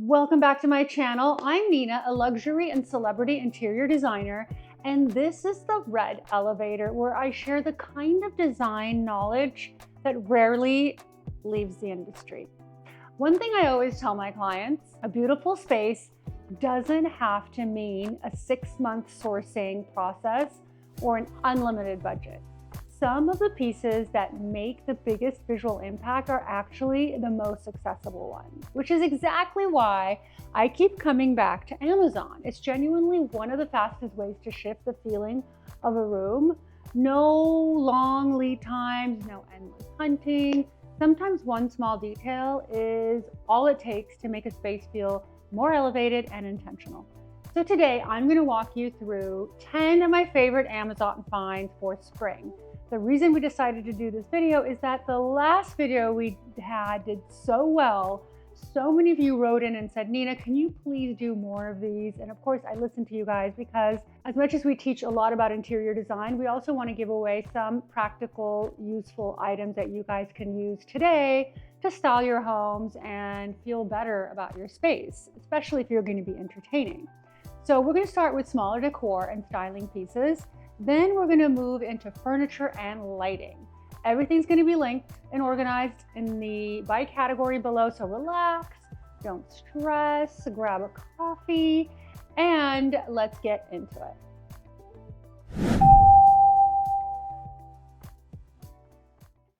Welcome back to my channel. I'm Nina, a luxury and celebrity interior designer, and this is the Red Elevator, where I share the kind of design knowledge that rarely leaves the industry. One thing I always tell my clients, a beautiful space doesn't have to mean a 6-month sourcing process or an unlimited budget. Some of the pieces that make the biggest visual impact are actually the most accessible ones, which is exactly why I keep coming back to Amazon. It's genuinely one of the fastest ways to shift the feeling of a room. No long lead times, no endless hunting. Sometimes one small detail is all it takes to make a space feel more elevated and intentional. So today I'm going to walk you through 10 of my favorite Amazon finds for spring. The reason we decided to do this video is that the last video we had did so well. So many of you wrote in and said, Nina, can you please do more of these? And of course, I listened to you guys because as much as we teach a lot about interior design, we also want to give away some practical, useful items that you guys can use today to style your homes and feel better about your space, especially if you're going to be entertaining. So we're going to start with smaller decor and styling pieces. Then we're going to move into furniture and lighting. Everything's going to be linked and organized in the by category below. So relax, don't stress, grab a coffee, and let's get into it.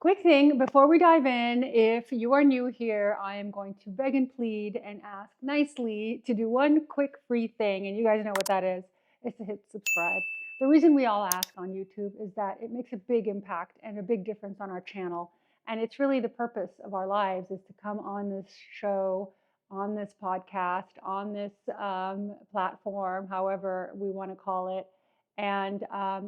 Quick thing before we dive in, if you are new here, I am going to beg and plead and ask nicely to do one quick free thing, and you guys know what that is to hit subscribe. The reason we all ask on YouTube is that it makes a big impact and a big difference on our channel. And it's really the purpose of our lives is to come on this show, on this podcast, on this platform, however we want to call it, and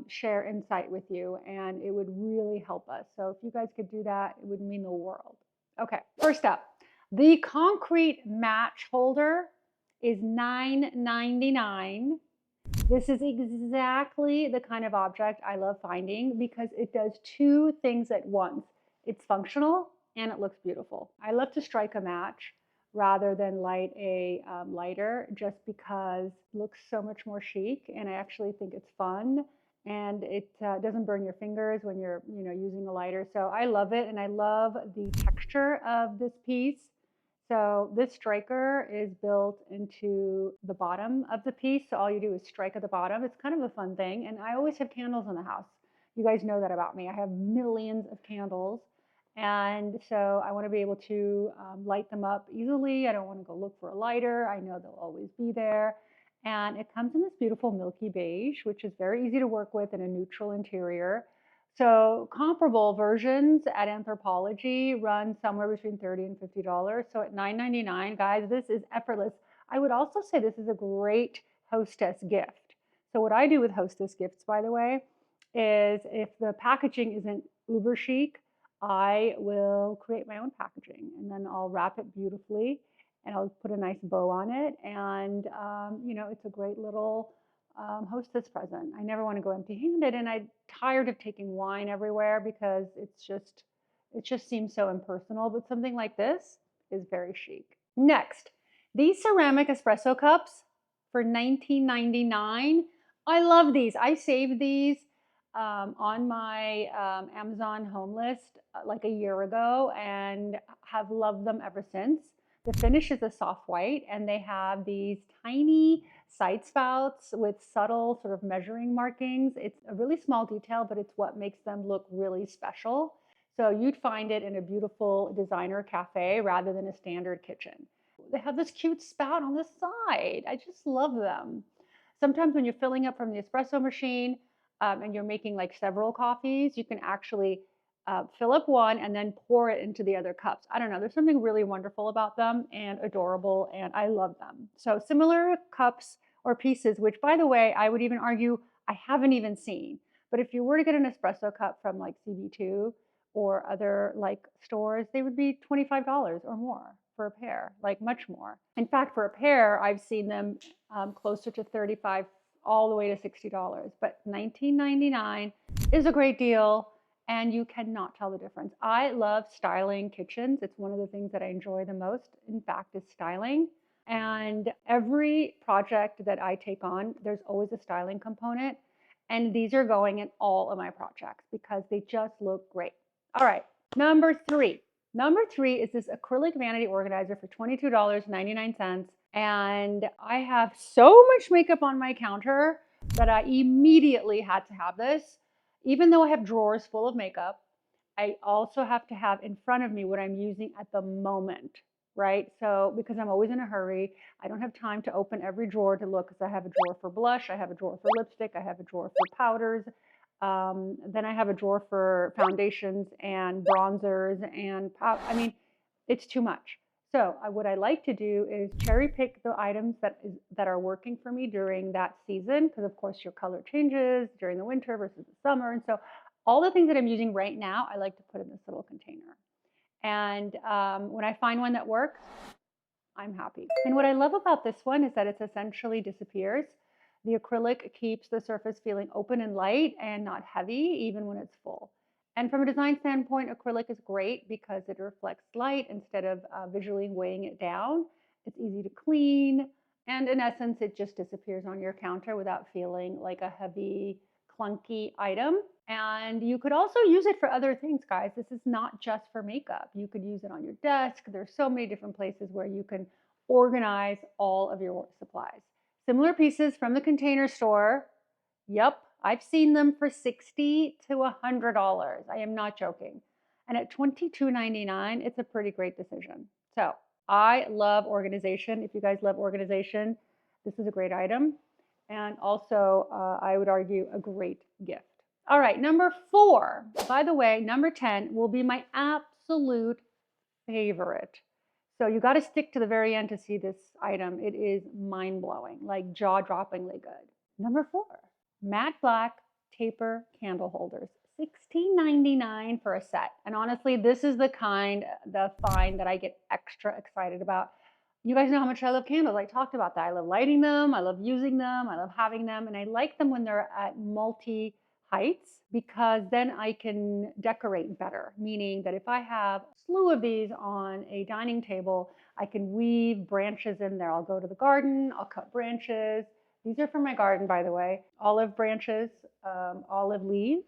share insight with you. And it would really help us. So if you guys could do that, it would mean the world. Okay, first up, the concrete match holder is $9.99. This is exactly the kind of object I love finding because it does two things at once. It's functional and it looks beautiful. I love to strike a match rather than light a lighter just because it looks so much more chic, and I actually think it's fun and it doesn't burn your fingers when you're using a lighter. So I love it, and I love the texture of this piece. So this striker is built into the bottom of the piece. So all you do is strike at the bottom. It's kind of a fun thing. And I always have candles in the house. You guys know that about me. I have millions of candles. And so I want to be able to light them up easily. I don't want to go look for a lighter. I know they'll always be there. And it comes in this beautiful milky beige, which is very easy to work with in a neutral interior. So comparable versions at Anthropologie run somewhere between $30 and $50. So at $9.99, guys, this is effortless. I would also say this is a great hostess gift. So what I do with hostess gifts, by the way, is if the packaging isn't uber chic, I will create my own packaging, and then I'll wrap it beautifully and I'll put a nice bow on it. And, it's a great little hostess present. I never want to go empty-handed, and I'm tired of taking wine everywhere because it just seems so impersonal. But something like this is very chic. Next, these ceramic espresso cups for $19.99. I love these. I saved these on my Amazon home list like a year ago and have loved them ever since. The finish is a soft white, and they have these tiny side spouts with subtle sort of measuring markings. It's a really small detail, but it's what makes them look really special. So you'd find it in a beautiful designer cafe rather than a standard kitchen. They have this cute spout on the side. I just love them. Sometimes when you're filling up from the espresso machine and you're making like several coffees, you can actually fill up one and then pour it into the other cups. I don't know, there's something really wonderful about them and adorable, and I love them. So similar cups or pieces, which by the way, I would even argue I haven't even seen. But if you were to get an espresso cup from like CB2 or other like stores, they would be $25 or more for a pair, like much more. In fact, for a pair, I've seen them closer to $35 all the way to $60. But $19.99 is a great deal, and you cannot tell the difference. I love styling kitchens. It's one of the things that I enjoy the most, in fact, is styling. And every project that I take on, there's always a styling component. And these are going in all of my projects because they just look great. All right, number three. Number three is this acrylic vanity organizer for $22.99. And I have so much makeup on my counter that I immediately had to have this. Even though I have drawers full of makeup, I also have to have in front of me what I'm using at the moment, right? So because I'm always in a hurry, I don't have time to open every drawer to look because I have a drawer for blush, I have a drawer for lipstick, I have a drawer for powders. Then I have a drawer for foundations and bronzers and I mean, it's too much. So what I like to do is cherry pick the items that are working for me during that season, because of course your color changes during the winter versus the summer. And so all the things that I'm using right now, I like to put in this little container. And when I find one that works, I'm happy. And what I love about this one is that it essentially disappears. The acrylic keeps the surface feeling open and light and not heavy, even when it's full. And from a design standpoint, acrylic is great because it reflects light instead of visually weighing it down. It's easy to clean. And in essence, it just disappears on your counter without feeling like a heavy, clunky item. And you could also use it for other things, guys. This is not just for makeup. You could use it on your desk. There's so many different places where you can organize all of your work supplies. Similar pieces from the Container Store. Yep, I've seen them for $60 to $100. I am not joking. And at $22.99, it's a pretty great decision. So I love organization. If you guys love organization, this is a great item. And also, I would argue, a great gift. All right, number 4. By the way, number 10 will be my absolute favorite. So you got to stick to the very end to see this item. It is mind-blowing, like jaw-droppingly good. Number 4, matte black taper candle holders. $16.99 for a set. And honestly, this is the find that I get extra excited about. You guys know how much I love candles. I talked about that. I love lighting them. I love using them. I love having them. And I like them when they're at multi heights because then I can decorate better. Meaning that if I have a slew of these on a dining table, I can weave branches in there. I'll go to the garden, I'll cut branches. These are from my garden, by the way. Olive branches, olive leaves,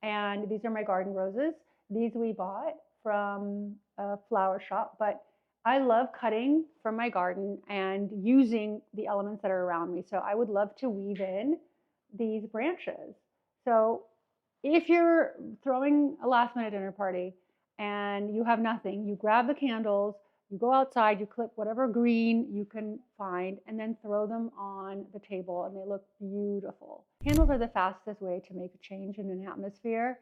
and these are my garden roses. These we bought from a flower shop, but I love cutting from my garden and using the elements that are around me. So I would love to weave in these branches. So if you're throwing a last minute dinner party and you have nothing, you grab the candles, you go outside, you clip whatever green you can find, and then throw them on the table, and they look beautiful. Candles are the fastest way to make a change in an atmosphere,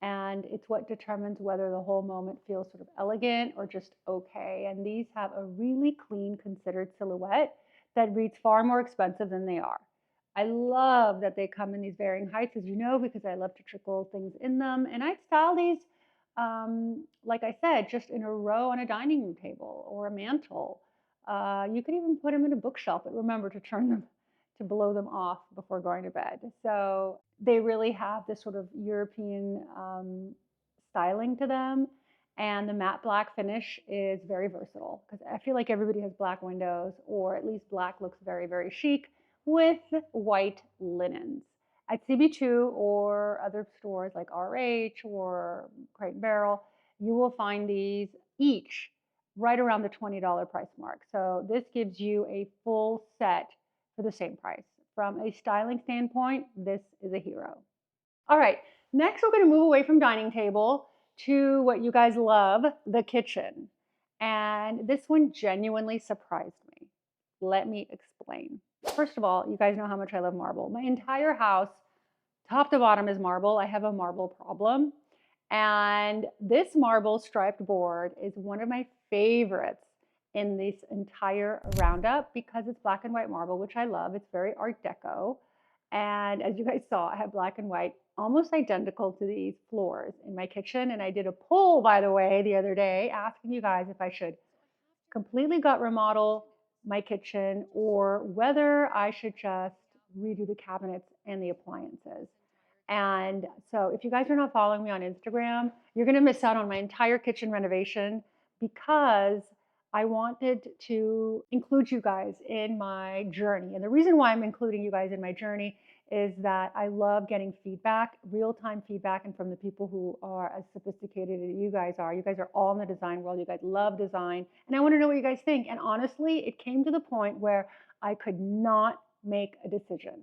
and it's what determines whether the whole moment feels sort of elegant or just okay. And these have a really clean, considered silhouette that reads far more expensive than they are. I love that they come in these varying heights, as you know, because I love to trickle things in them. And I style these, like I said, just in a row on a dining room table or a mantle. You could even put them in a bookshelf, but remember to turn them, to blow them off before going to bed. So they really have this sort of European styling to them. And the matte black finish is very versatile because I feel like everybody has black windows, or at least black looks very, very chic with white linens. At CB2 or other stores like RH or Crate and Barrel, you will find these each right around the $20 price mark. So this gives you a full set for the same price. From a styling standpoint, this is a hero. All right, next we're going to move away from dining table to what you guys love, the kitchen. And this one genuinely surprised me. Let me explain. First of all, you guys know how much I love marble. My entire house, top to bottom, is marble. I have a marble problem. And this marble striped board is one of my favorites in this entire roundup because it's black and white marble, which I love. It's very Art Deco. And as you guys saw, I have black and white almost identical to these floors in my kitchen. And I did a poll, by the way, the other day asking you guys if I should completely gut remodel my kitchen or whether I should just redo the cabinets and the appliances. And so if you guys are not following me on Instagram, you're going to miss out on my entire kitchen renovation because I wanted to include you guys in my journey. And the reason why I'm including you guys in my journey is that I love getting feedback, real-time feedback, and from the people who are as sophisticated as you guys are. You guys are all in the design world. You guys love design. And I want to know what you guys think. And honestly, it came to the point where I could not make a decision.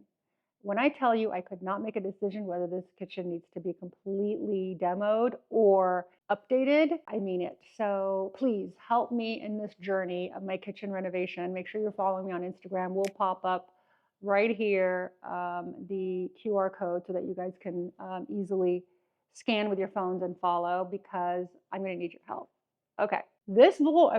When I tell you I could not make a decision whether this kitchen needs to be completely demoed or updated, I mean it. So please help me in this journey of my kitchen renovation. Make sure you're following me on Instagram. We'll pop up right here the QR code so that you guys can easily scan with your phones and follow, because I'm going to need your help. Okay,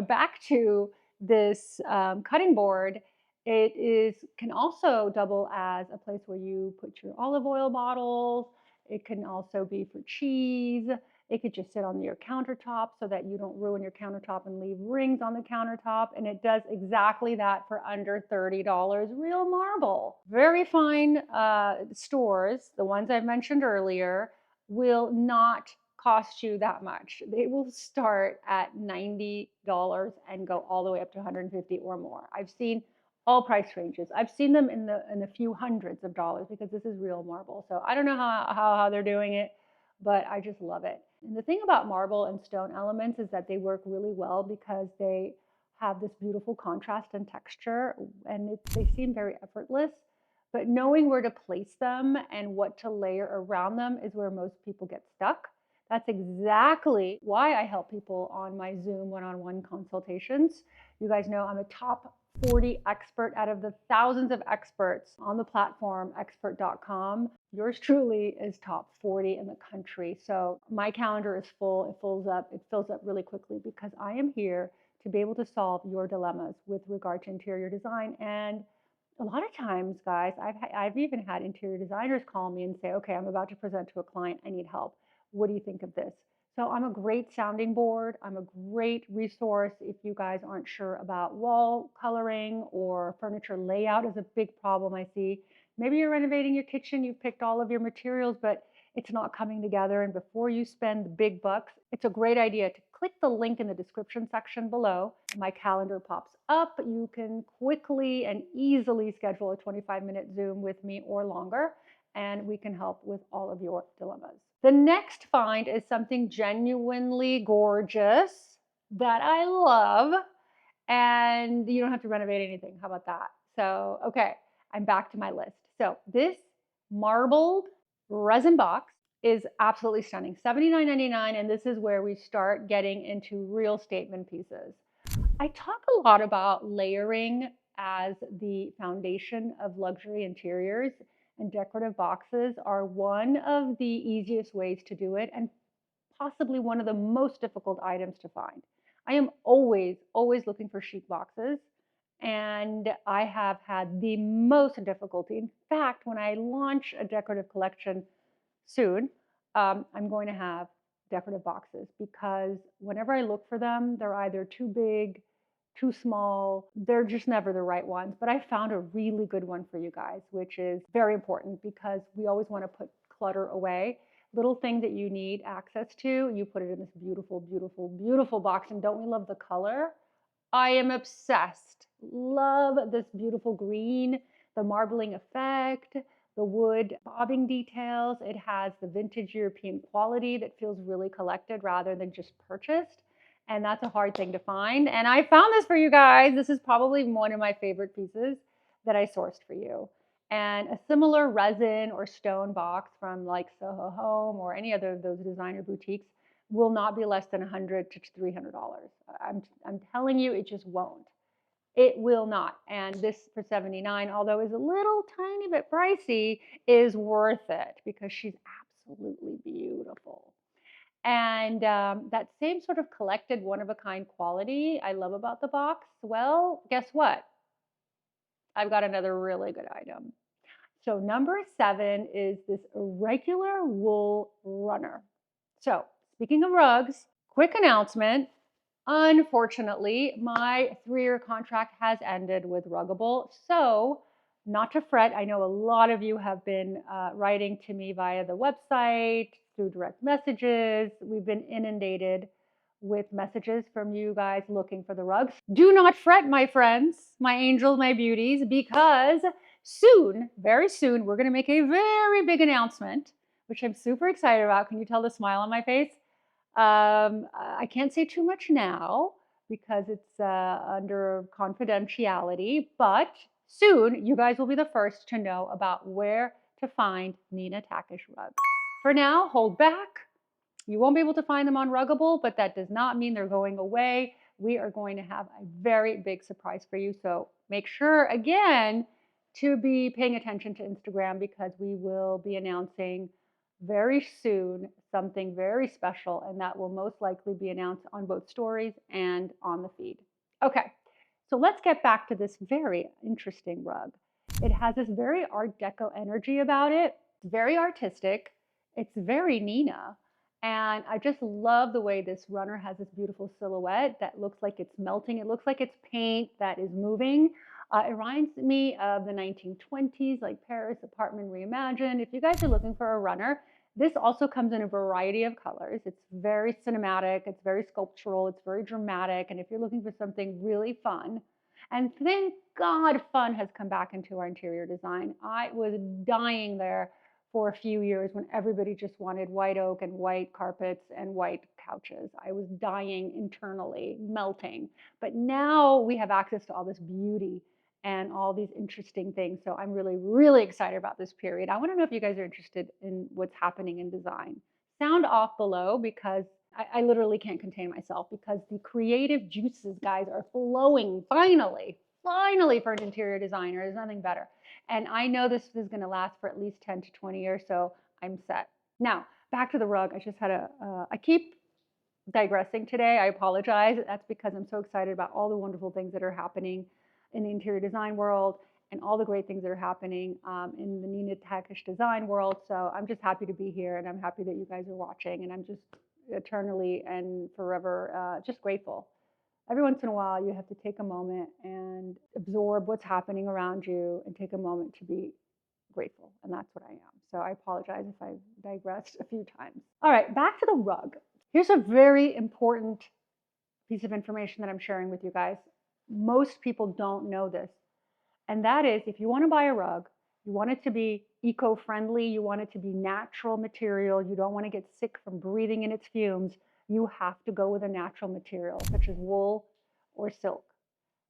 back to this cutting board. Can also double as a place where you put your olive oil bottles. It can also be for cheese. It could just sit on your countertop so that you don't ruin your countertop and leave rings on the countertop. And it does exactly that for under $30, real marble. Very fine stores, the ones I've mentioned earlier, will not cost you that much. They will start at $90 and go all the way up to $150 or more. I've seen all price ranges. I've seen them in a few hundreds of dollars, because this is real marble. So I don't know how they're doing it, but I just love it. And the thing about marble and stone elements is that they work really well because they have this beautiful contrast and texture, and they seem very effortless. But knowing where to place them and what to layer around them is where most people get stuck. That's exactly why I help people on my Zoom one-on-one consultations. You guys know I'm a top 40 expert out of the thousands of experts on the platform, expert.com. Yours truly is top 40 in the country. So my calendar is full. It fills up really quickly, because I am here to be able to solve your dilemmas with regard to interior design. And a lot of times, guys, I've even had interior designers call me and say, okay, I'm about to present to a client. I need help. What do you think of this? So I'm a great sounding board. I'm a great resource if you guys aren't sure about wall coloring, or furniture layout is a big problem I see. Maybe you're renovating your kitchen, you've picked all of your materials, but it's not coming together. And before you spend the big bucks, it's a great idea to click the link in the description section below. My calendar pops up. You can quickly and easily schedule a 25-minute Zoom with me or longer, and we can help with all of your dilemmas. The next find is something genuinely gorgeous that I love, and you don't have to renovate anything. How about that? So, okay, I'm back to my list. So this marbled resin box is absolutely stunning, $79.99, and this is where we start getting into real statement pieces. I talk a lot about layering as the foundation of luxury interiors, and decorative boxes are one of the easiest ways to do it, and possibly one of the most difficult items to find. I am always looking for chic boxes, and I have had the most difficulty. In fact, when I launch a decorative collection soon, I'm going to have decorative boxes, because whenever I look for them, they're either too big, too small. They're just never the right ones. But I found a really good one for you guys, which is very important, because we always want to put clutter away. Little thing that you need access to, you put it in this beautiful, beautiful, beautiful box. And don't we love the color? I am obsessed. Love this beautiful green, the marbling effect, the wood bobbing details. It has the vintage European quality that feels really collected rather than just purchased. And that's a hard thing to find. And I found this for you guys. This is probably one of my favorite pieces that I sourced for you. And a similar resin or stone box from like Soho Home or any other of those designer boutiques will not be less than $100 to $300. I'm telling you, it just won't. It will not. And this for $79, although is a little tiny bit pricey, is worth it, because she's absolutely beautiful. And that same sort of collected, one-of-a-kind quality I love about the box. Well, guess what? I've got another really good item. So number 7 is this irregular wool runner. So speaking of rugs, quick announcement. Unfortunately, my 3-year contract has ended with Ruggable. So not to fret. I know a lot of you have been writing to me via the website, through direct messages. We've been inundated with messages from you guys looking for the rugs. Do not fret, my friends, my angels, my beauties, because soon, very soon, we're going to make a very big announcement, which I'm super excited about. Can you tell the smile on my face? I can't say too much now because it's under confidentiality, but soon you guys will be the first to know about where to find Nina Takesh rugs. For now, hold back. You won't be able to find them on Ruggable, but that does not mean they're going away. We are going to have a very big surprise for you. So make sure, again, to be paying attention to Instagram because we will be announcing very soon something very special, and that will most likely be announced on both stories and on the feed. Okay, so let's get back to this very interesting rug. It has this very Art Deco energy about it, very artistic. It's very Nina. And I just love the way this runner has this beautiful silhouette that looks like it's melting. It looks like it's paint that is moving. It reminds me of the 1920s, like Paris apartment reimagined. If you guys are looking for a runner, this also comes in a variety of colors. It's very cinematic, it's very sculptural, it's very dramatic. And if you're looking for something really fun, and thank God fun has come back into our interior design. I was dying there for a few years when everybody just wanted white oak and white carpets and white couches. I was dying internally, melting. But now we have access to all this beauty and all these interesting things. So I'm really, really excited about this period. I want to know if you guys are interested in what's happening in design. Sound off below because I literally can't contain myself because the creative juices, guys, are flowing finally. Finally, for an interior designer, there's nothing better. And I know this is going to last for at least 10 to 20 years, so I'm set. Now, back to the rug. I just had I keep digressing today. I apologize. That's because I'm so excited about all the wonderful things that are happening in the interior design world and all the great things that are happening in the Nina Takesh design world. So I'm just happy to be here, and I'm happy that you guys are watching, and I'm just eternally and forever just grateful. Every once in a while, you have to take a moment and absorb what's happening around you and take a moment to be grateful. And that's what I am. So I apologize if I digressed a few times. All right, back to the rug. Here's a very important piece of information that I'm sharing with you guys. Most people don't know this. And that is, if you want to buy a rug, you want it to be eco-friendly, you want it to be natural material, you don't want to get sick from breathing in its fumes, you have to go with a natural material, such as wool or silk.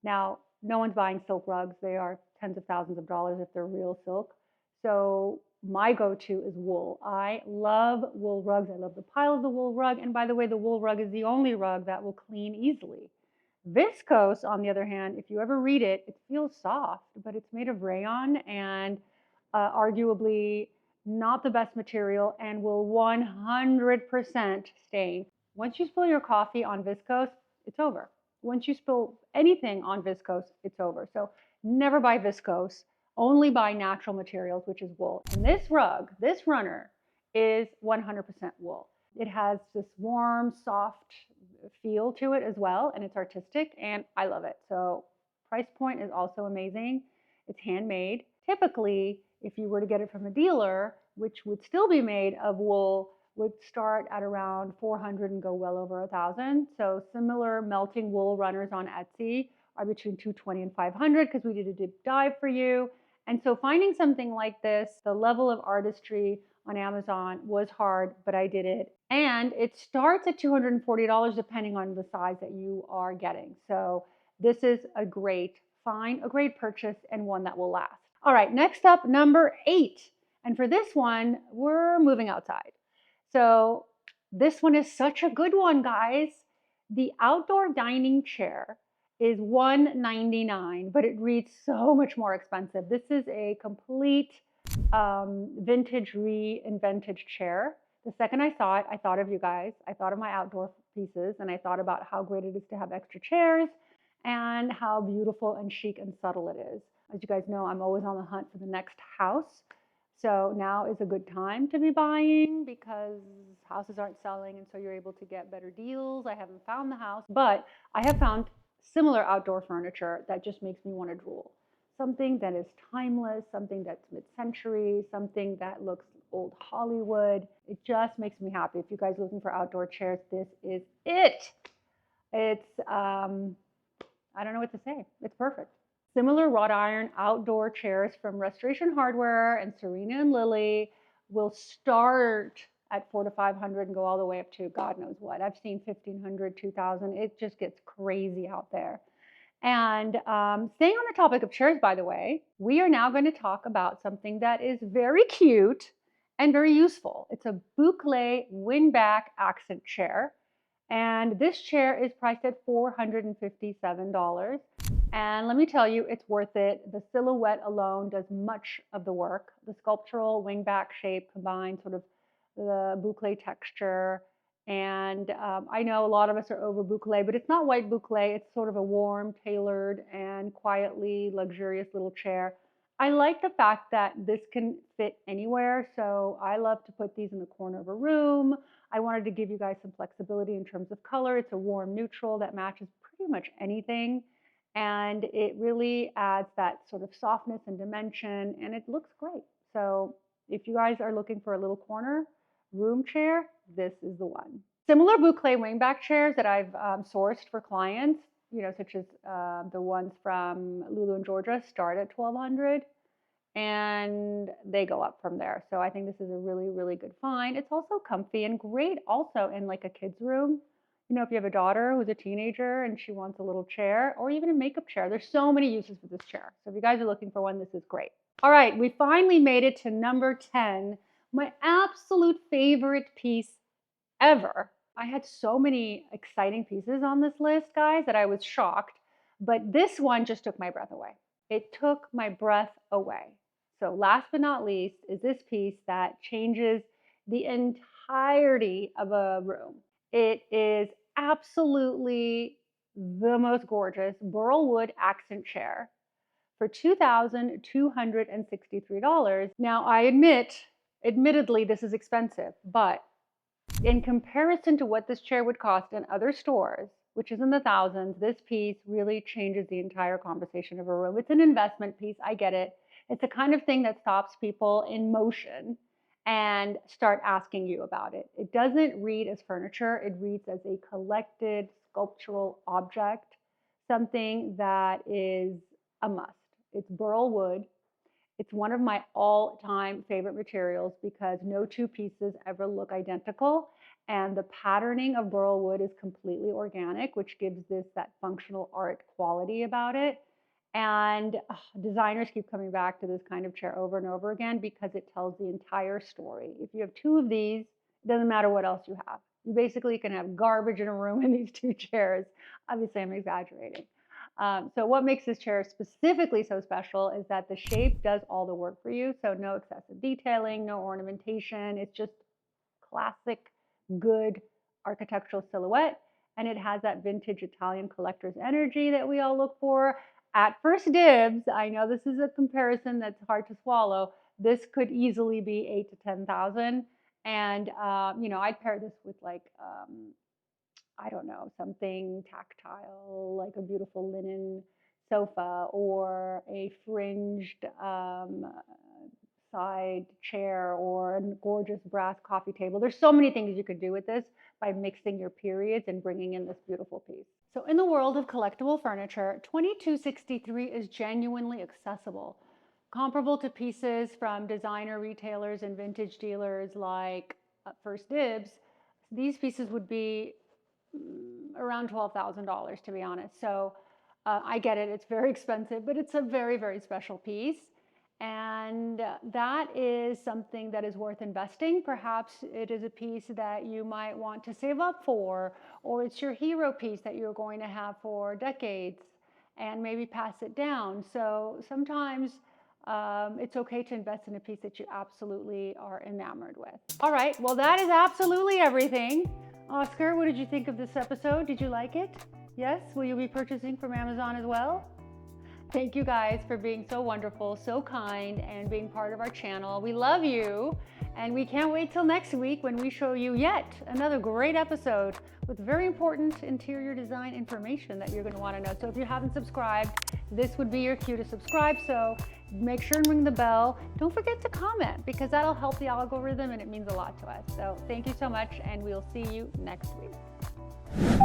Now, no one's buying silk rugs. They are tens of thousands of dollars if they're real silk. So my go-to is wool. I love wool rugs. I love the pile of the wool rug. And by the way, the wool rug is the only rug that will clean easily. Viscose, on the other hand, if you ever read it, it feels soft, but it's made of rayon and arguably not the best material and will 100% stain. Once you spill your coffee on viscose, it's over. Once you spill anything on viscose, it's over. So never buy viscose, only buy natural materials, which is wool. And this rug, this runner, is 100% wool. It has this warm, soft feel to it as well, and it's artistic, and I love it. So price point is also amazing. It's handmade. Typically, if you were to get it from a dealer, which would still be made of wool, would start at around 400 and go well over 1,000. So similar melting wool runners on Etsy are between 220 and 500 because we did a deep dive for you. And so finding something like this, the level of artistry on Amazon was hard, but I did it. And it starts at $240 depending on the size that you are getting. So this is a great find, a great purchase, and one that will last. All right, next up, number 8. And for this one, we're moving outside. So this one is such a good one, guys. The outdoor dining chair is $199, but it reads so much more expensive. This is a complete vintage reinvented chair. The second I saw it, I thought of you guys. I thought of my outdoor pieces, and I thought about how great it is to have extra chairs and how beautiful and chic and subtle it is. As you guys know, I'm always on the hunt for the next house. So now is a good time to be buying because houses aren't selling, and so you're able to get better deals. I haven't found the house, but I have found similar outdoor furniture that just makes me want to drool. something that is timeless, something that's mid-century, something that looks old Hollywood. It just makes me happy. If you guys are looking for outdoor chairs, this is it. It's, I don't know what to say. It's perfect. Similar wrought iron outdoor chairs from Restoration Hardware and Serena and Lily will start at 400 to 500 and go all the way up to God knows what. I've seen 1,500, 2,000. It just gets crazy out there. And staying on the topic of chairs, by the way, we are now going to talk about something that is very cute and very useful. It's a boucle wingback accent chair. And this chair is priced at $457. And let me tell you, it's worth it. The silhouette alone does much of the work. The sculptural wingback shape combines sort of the boucle texture. And I know a lot of us are over boucle, but it's not white boucle. It's sort of a warm, tailored, and quietly luxurious little chair. I like the fact that this can fit anywhere. So I love to put these in the corner of a room. I wanted to give you guys some flexibility in terms of color. It's a warm neutral that matches pretty much anything. And it really adds that sort of softness and dimension, and it looks great. So if you guys are looking for a little corner room chair, this is the one. Similar boucle wingback chairs that I've sourced for clients, such as the ones from Lulu and Georgia, start at 1,200 and they go up from there. So I think this is a really, really good find. It's also comfy and great also in like a kid's room. If you have a daughter who's a teenager and she wants a little chair or even a makeup chair, there's so many uses for this chair. So if you guys are looking for one, this is great. All right, we finally made it to number 10, my absolute favorite piece ever. I had so many exciting pieces on this list, guys, that I was shocked, but this one just took my breath away. It took my breath away. So last but not least is this piece that changes the entirety of a room. It is absolutely the most gorgeous burl wood accent chair for $2,263. Now I admittedly, this is expensive, but in comparison to what this chair would cost in other stores, which is in the thousands, this piece really changes the entire conversation of a room. It's an investment piece, I get it. It's the kind of thing that stops people in motion and start asking you about it. It doesn't read as furniture, it reads as a collected sculptural object, something that is a must. It's burl wood. It's one of my all-time favorite materials because no two pieces ever look identical. And the patterning of burl wood is completely organic, which gives this that functional art quality about it. And designers keep coming back to this kind of chair over and over again because it tells the entire story. If you have two of these, it doesn't matter what else you have. You basically can have garbage in a room in these two chairs. Obviously, I'm exaggerating. So what makes this chair specifically so special is that the shape does all the work for you. So no excessive detailing, no ornamentation. It's just classic, good architectural silhouette. And it has that vintage Italian collector's energy that we all look for. At first dibs, I know this is a comparison that's hard to swallow. This could easily be 8 to 10,000. And, I'd pair this with like, I don't know, something tactile, like a beautiful linen sofa or a fringed side chair or a gorgeous brass coffee table. There's so many things you could do with this by mixing your periods and bringing in this beautiful piece. So in the world of collectible furniture, $2,263 is genuinely accessible, comparable to pieces from designer retailers and vintage dealers like First Dibs. These pieces would be around $12,000 to be honest. So I get it, it's very expensive, but it's a very, very special piece. And that is something that is worth investing. Perhaps it is a piece that you might want to save up for, or it's your hero piece that you're going to have for decades and maybe pass it down. So sometimes it's okay to invest in a piece that you absolutely are enamored with. All right, well, that is absolutely everything. Oscar, what did you think of this episode? Did you like it? Yes? Will you be purchasing from Amazon as well? Thank you guys for being so wonderful, so kind, and being part of our channel. We love you, and we can't wait till next week when we show you yet another great episode with very important interior design information that you're going to want to know. So if you haven't subscribed, this would be your cue to subscribe. So make sure and ring the bell. Don't forget to comment, because that'll help the algorithm and it means a lot to us. So thank you so much, and we'll see you next week.